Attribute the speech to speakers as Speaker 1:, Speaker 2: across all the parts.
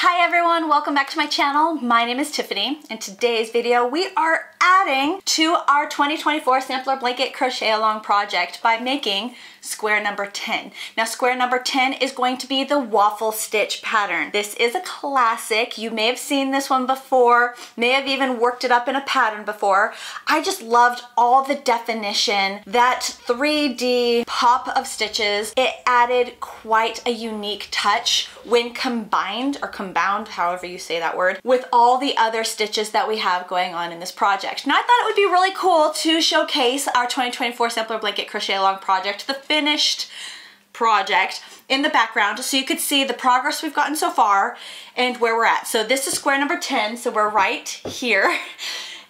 Speaker 1: Hi everyone, welcome back to my channel. My name is Tiffany. In today's video, we are adding to our 2024 Sampler Blanket Crochet Along project by making square number 10. Now square number 10 is going to be the Waffle Stitch pattern. This is a classic. You may have seen this one before, may have even worked it up in a pattern before. I just loved all the definition, that 3D pop of stitches. It added quite a unique touch when combined, or compound, however you say that word, with all the other stitches that we have going on in this project. Now I thought it would be really cool to showcase our 2024 Sampler Blanket Crochet Along project, the finished project, in the background so you could see the progress we've gotten so far and where we're at. So this is square number 10, so we're right here.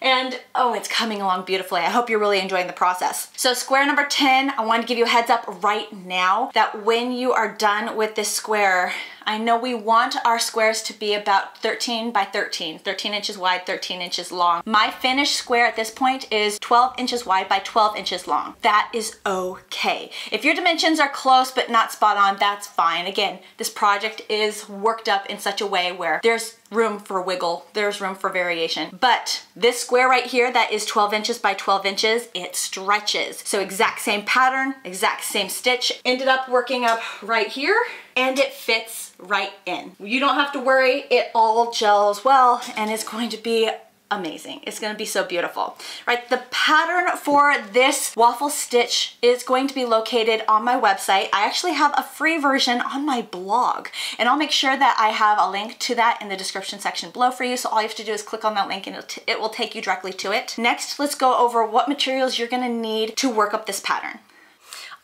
Speaker 1: And oh, it's coming along beautifully. I hope you're really enjoying the process. So square number 10, I want to give you a heads up right now that when you are done with this square, I know we want our squares to be about 13 by 13, 13 inches wide, 13 inches long. My finished square at this point is 12 inches wide by 12 inches long. That is okay. If your dimensions are close but not spot on, that's fine. Again, this project is worked up in such a way where there's room for wiggle, there's room for variation. But this square right here that is 12 inches by 12 inches, it stretches. So exact same pattern, exact same stitch, ended up working up right here, and it fits right in. You don't have to worry, it all gels well and it's going to be amazing. It's going to be so beautiful. Right, the pattern for this waffle stitch is going to be located on my website. I actually have a free version on my blog, and I'll make sure that I have a link to that in the description section below for you. So all you have to do is click on that link and it will take you directly to it. Next, let's go over what materials you're going to need to work up this pattern.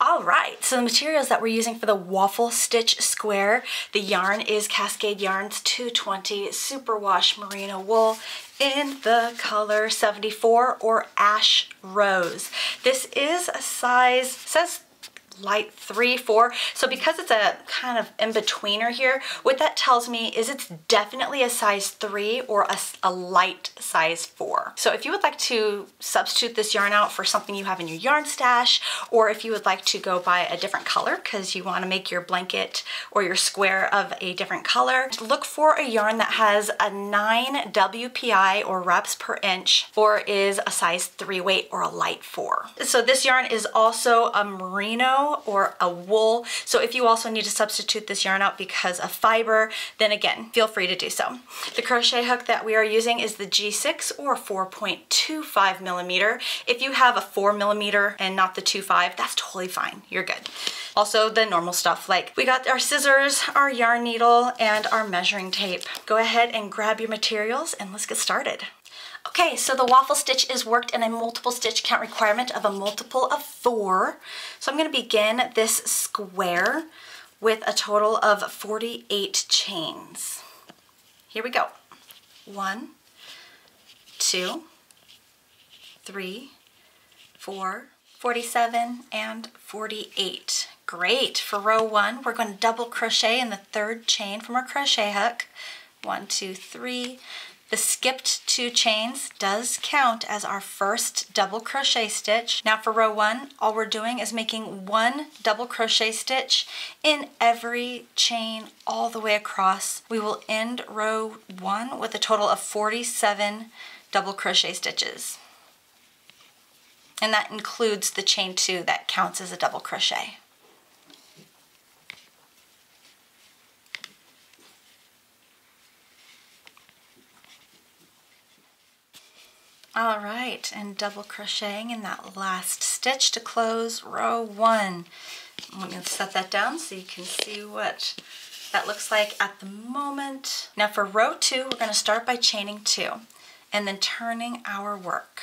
Speaker 1: All right, so the materials that we're using for the Waffle Stitch square, the yarn is Cascade Yarns 220 Superwash Merino wool in the color 74 or Ash Rose. This is a size, it says light 3, 4. So because it's a kind of in-betweener here, what that tells me is it's definitely a size 3 or a light size 4. So if you would like to substitute this yarn out for something you have in your yarn stash, or if you would like to go buy a different color because you want to make your blanket or your square of a different color, look for a yarn that has a 9 WPI or reps per inch or is a size 3 weight or a light 4. So this yarn is also a merino or a wool. So if you also need to substitute this yarn out because of fiber, then again, feel free to do so. The crochet hook that we are using is the G6 or 4.25 millimeter. If you have a 4 millimeter and not the 2.5, that's totally fine. You're good. Also the normal stuff, like we got our scissors, our yarn needle, and our measuring tape. Go ahead and grab your materials and let's get started. Okay, so the waffle stitch is worked in a multiple stitch count requirement of a multiple of 4. So I'm going to begin this square with a total of 48 chains. Here we go. 1, 2, 3, 4, 47, and 48. Great. For row 1, we're going to double crochet in the 3rd chain from our crochet hook. 1, 2, 3. The skipped 2 chains does count as our first double crochet stitch. Now for row 1, all we're doing is making 1 double crochet stitch in every chain all the way across. We will end row 1 with a total of 47 double crochet stitches. And that includes the chain 2 that counts as a double crochet. All right, and double crocheting in that last stitch to close row 1. Let me set that down so you can see what that looks like at the moment. Now for row 2, we're going to start by chaining 2 and then turning our work.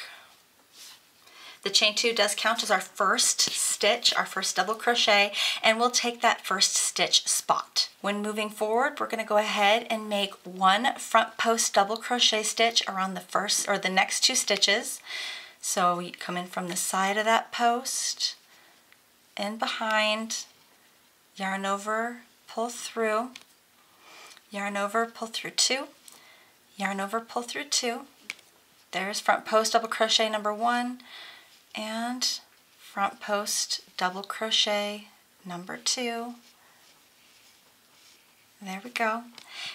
Speaker 1: The chain 2 does count as our first stitch, our first double crochet, and we'll take that first stitch spot. When moving forward, we're going to go ahead and make 1 front post double crochet stitch around the first or the next 2 stitches. So you come in from the side of that post, in behind, yarn over, pull through, yarn over, pull through 2, yarn over, pull through 2. There's front post double crochet number 1, and front post double crochet number 2, There we go.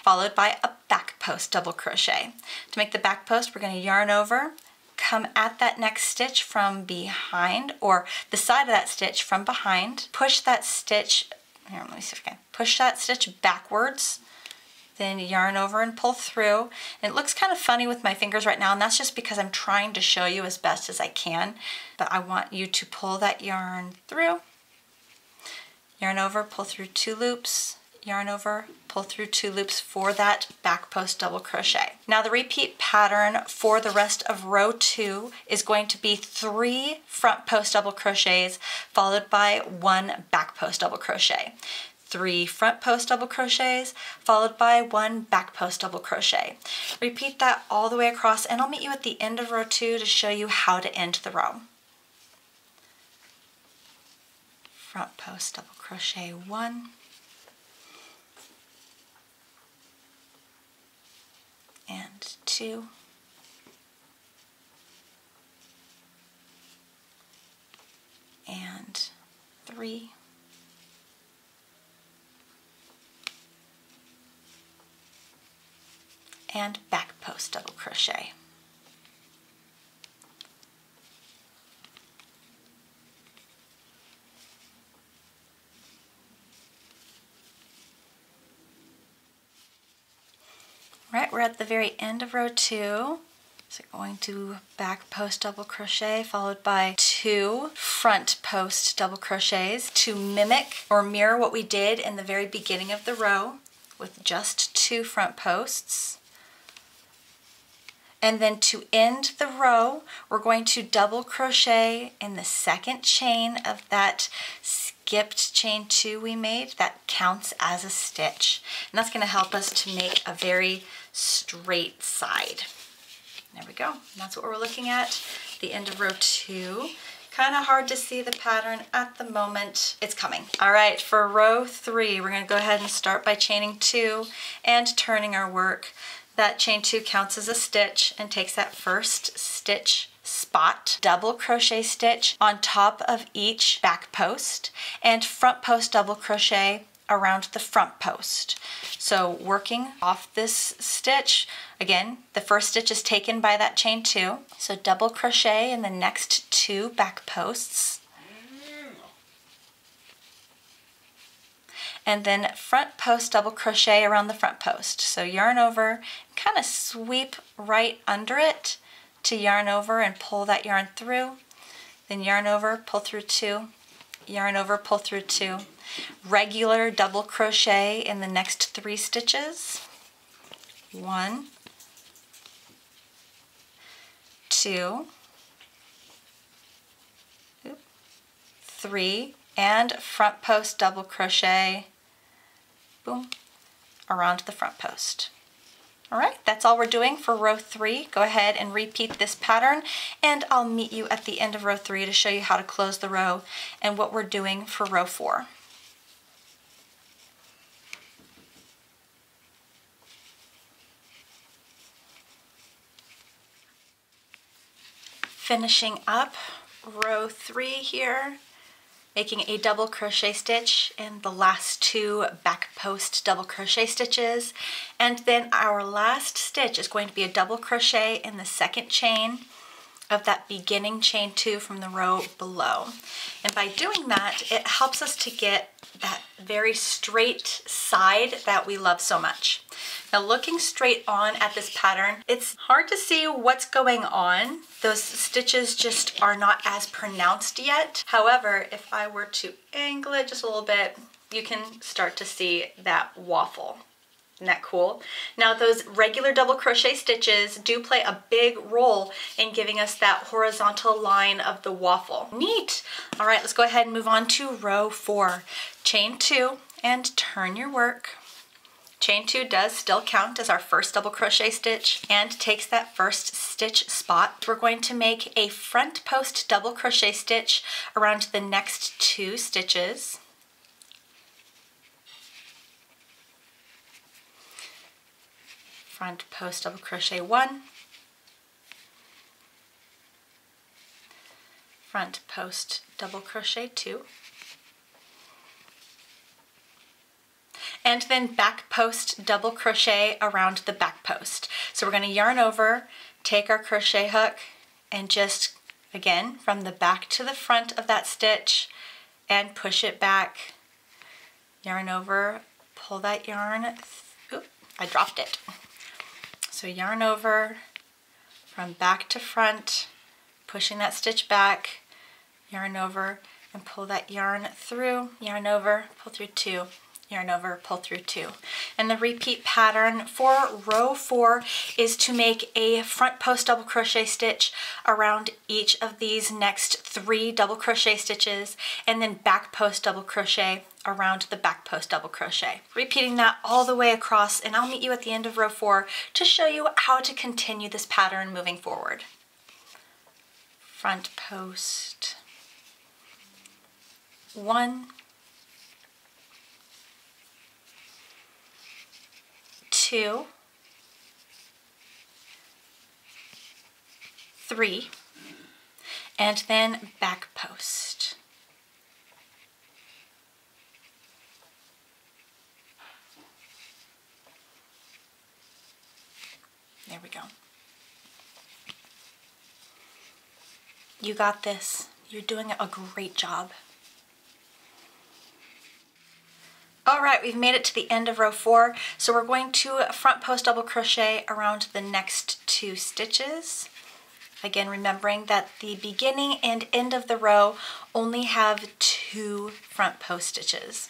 Speaker 1: Followed by a back post double crochet. To make the back post, we're going to yarn over, come at that next stitch from behind, or the side of that stitch from behind, push that stitch, here, let me see if I can, push that stitch backwards, then yarn over and pull through. And it looks kind of funny with my fingers right now, and that's just because I'm trying to show you as best as I can, but I want you to pull that yarn through, yarn over, pull through 2 loops, yarn over, pull through 2 loops for that back post double crochet. Now the repeat pattern for the rest of row 2 is going to be 3 front post double crochets followed by 1 back post double crochet. 3 front post double crochets followed by 1 back post double crochet. Repeat that all the way across, and I'll meet you at the end of row 2 to show you how to end the row. Front post double crochet 1, and 2, and 3, and back post double crochet. Right, we're at the very end of row 2. So going to back post double crochet followed by 2 front post double crochets to mimic or mirror what we did in the very beginning of the row with just 2 front posts. And then to end the row, we're going to double crochet in the second chain of that skipped chain 2 we made. That counts as a stitch. And that's going to help us to make a very straight side. There we go. And that's what we're looking at, the end of row 2. Kind of hard to see the pattern at the moment. It's coming. All right, for row 3, we're going to go ahead and start by chaining 2 and turning our work. That chain 2 counts as a stitch and takes that first stitch spot, double crochet stitch on top of each back post, and front post double crochet around the front post. So working off this stitch, again, the first stitch is taken by that chain 2. So double crochet in the next 2 back posts. And then front post double crochet around the front post. So yarn over, kind of sweep right under it to yarn over and pull that yarn through. Then yarn over, pull through 2, yarn over, pull through 2. Regular double crochet in the next 3 stitches. 1, 2, 3, and front post double crochet, boom, around the front post. All right, that's all we're doing for row 3. Go ahead and repeat this pattern, and I'll meet you at the end of row 3 to show you how to close the row and what we're doing for row 4. Finishing up row 3 here, making a double crochet stitch in the last 2 back post double crochet stitches, and then our last stitch is going to be a double crochet in the second chain of that beginning chain 2 from the row below. And by doing that, it helps us to get that very straight side that we love so much. Now looking straight on at this pattern, it's hard to see what's going on. Those stitches just are not as pronounced yet. However, if I were to angle it just a little bit, you can start to see that waffle. Isn't that cool? Now those regular double crochet stitches do play a big role in giving us that horizontal line of the waffle. Neat! All right, let's go ahead and move on to row 4. Chain 2 and turn your work. Chain 2 does still count as our first double crochet stitch and takes that first stitch spot. We're going to make a front post double crochet stitch around the next 2 stitches. Front post double crochet 1, front post double crochet 2, and then back post double crochet around the back post. So we're going to yarn over, take our crochet hook, and just, again, from the back to the front of that stitch, and push it back, yarn over, pull that yarn, oop, I dropped it. So yarn over, from back to front, pushing that stitch back, yarn over, and pull that yarn through, yarn over, pull through 2, yarn over, pull through 2. And the repeat pattern for row 4 is to make a front post double crochet stitch around each of these next 3 double crochet stitches, and then back post double crochet around the back post double crochet. Repeating that all the way across, and I'll meet you at the end of row 4 to show you how to continue this pattern moving forward. Front post 1, 2, 3, and then back post. There we go. You got this. You're doing a great job. All right, we've made it to the end of row 4, so we're going to front post double crochet around the next 2 stitches. Again, remembering that the beginning and end of the row only have 2 front post stitches.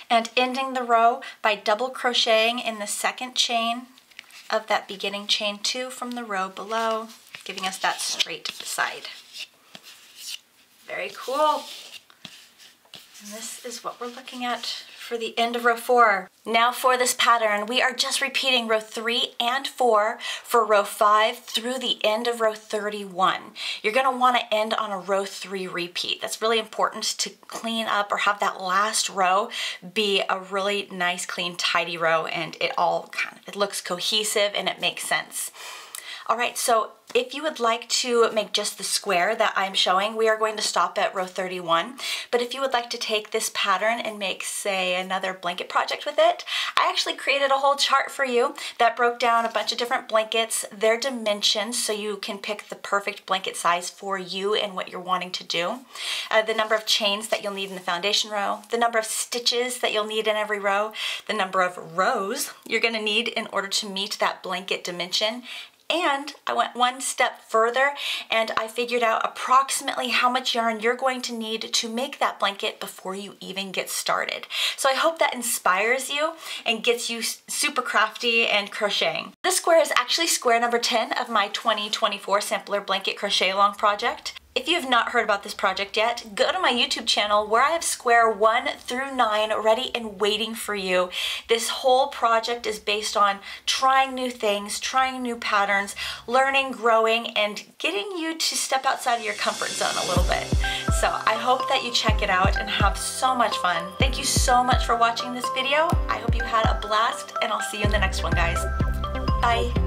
Speaker 1: And ending the row by double crocheting in the second chain of that beginning chain 2 from the row below, giving us that straight side. Very cool. And this is what we're looking at for the end of row 4. Now for this pattern, we are just repeating row 3 and 4 for row 5 through the end of row 31. You're going to want to end on a row 3 repeat. That's really important to clean up or have that last row be a really nice, clean, tidy row, and it looks cohesive and it makes sense. All right, so if you would like to make just the square that I'm showing, we are going to stop at row 31. But if you would like to take this pattern and make, say, another blanket project with it, I actually created a whole chart for you that broke down a bunch of different blankets, their dimensions, so you can pick the perfect blanket size for you and what you're wanting to do. The number of chains that you'll need in the foundation row, the number of stitches that you'll need in every row, the number of rows you're going to need in order to meet that blanket dimension. And I went one step further and I figured out approximately how much yarn you're going to need to make that blanket before you even get started. So I hope that inspires you and gets you super crafty and crocheting. This square is actually square number 10 of my 2024 Sampler Blanket Crochet Along project. If you have not heard about this project yet, go to my YouTube channel where I have square 1 through 9 ready and waiting for you. This whole project is based on trying new things, trying new patterns, learning, growing, and getting you to step outside of your comfort zone a little bit. So I hope that you check it out and have so much fun. Thank you so much for watching this video. I hope you had a blast, and I'll see you in the next one, guys. Bye.